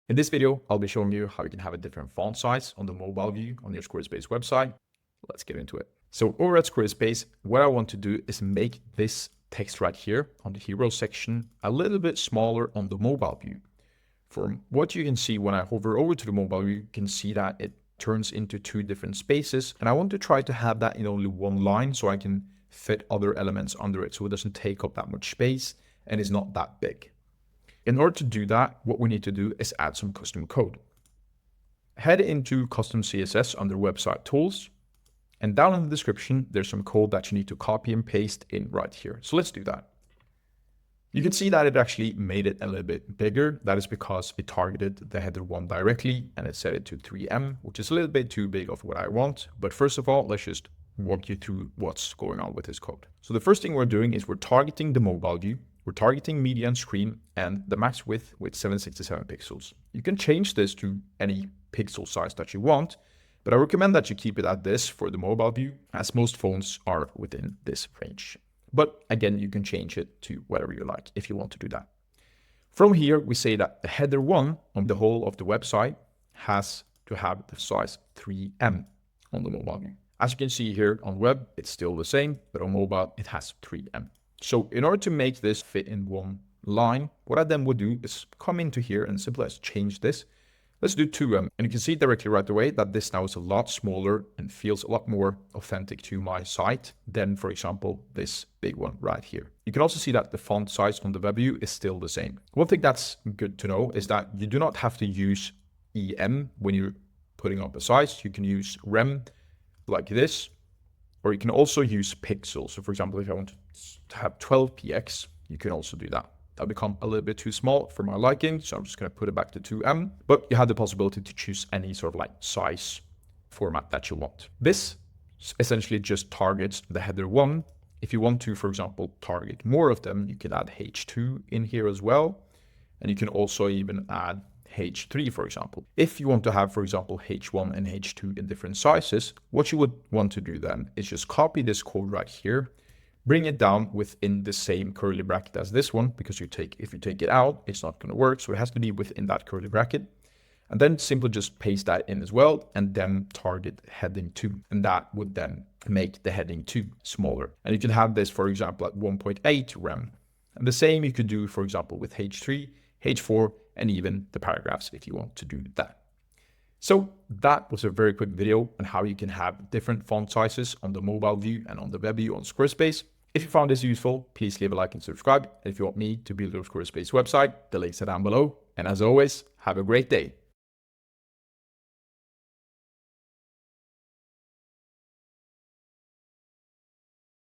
In this video, I'll be showing you how you can have a different font size on the mobile view on your Squarespace website. Let's get into it. So over at Squarespace, what I want to do is make this text right here on the hero section a little bit smaller on the mobile view. From what you can see when I hover over to the mobile view, you can see that it turns into two different spaces. And I want to try to have that in only one line so I can fit other elements under it so it doesn't take up that much space and is not that big. In order to do that, what we need to do is add some custom code. Head into Custom CSS under Website Tools, and down in the description, there's some code that you need to copy and paste in right here. So let's do that. You can see that it actually made it a little bit bigger. That is because it targeted the header 1 directly and it set it to 3M, which is a little bit too big of what I want. But first of all, let's just walk you through what's going on with this code. So the first thing we're doing is we're targeting the mobile view. We're targeting media and screen and the max width with 767 pixels. You can change this to any pixel size that you want, but I recommend that you keep it at this for the mobile view, as most phones are within this range. But again, you can change it to whatever you like if you want to do that. From here, we say that the header 1 on the whole of the website has to have the size 3M on the mobile view. As you can see here on web, it's still the same, but on mobile, it has 3M. So in order to make this fit in one line, what I then would do is come into here and simply change this. Let's do 2M. And you can see directly right away that this now is a lot smaller and feels a lot more authentic to my site than, for example, this big one right here. You can also see that the font size on the web view is still the same. One thing that's good to know is that you do not have to use EM when you're putting up a size. You can use REM like this, or you can also use pixels. So for example, if I want to have 12px, you can also do that. That'll become a little bit too small for my liking, so I'm just going to put it back to 2M. But you have the possibility to choose any sort of like size format that you want. This essentially just targets the header 1. If you want to, for example, target more of them, you can add H2 in here as well. And you can also even add H3, for example. If you want to have, for example, H1 and H2 in different sizes, what you would want to do then is just copy this code right here, bring it down within the same curly bracket as this one, because if you take it out, it's not going to work. So it has to be within that curly bracket. And then simply just paste that in as well, and then target heading 2. And that would then make the heading 2 smaller. And you can have this, for example, at 1.8 rem. And the same you could do, for example, with H3, H4, and even the paragraphs if you want to do that. So that was a very quick video on how you can have different font sizes on the mobile view and on the web view on Squarespace. If you found this useful, please leave a like and subscribe. And if you want me to build your Squarespace website, the links are down below. And as always, have a great day.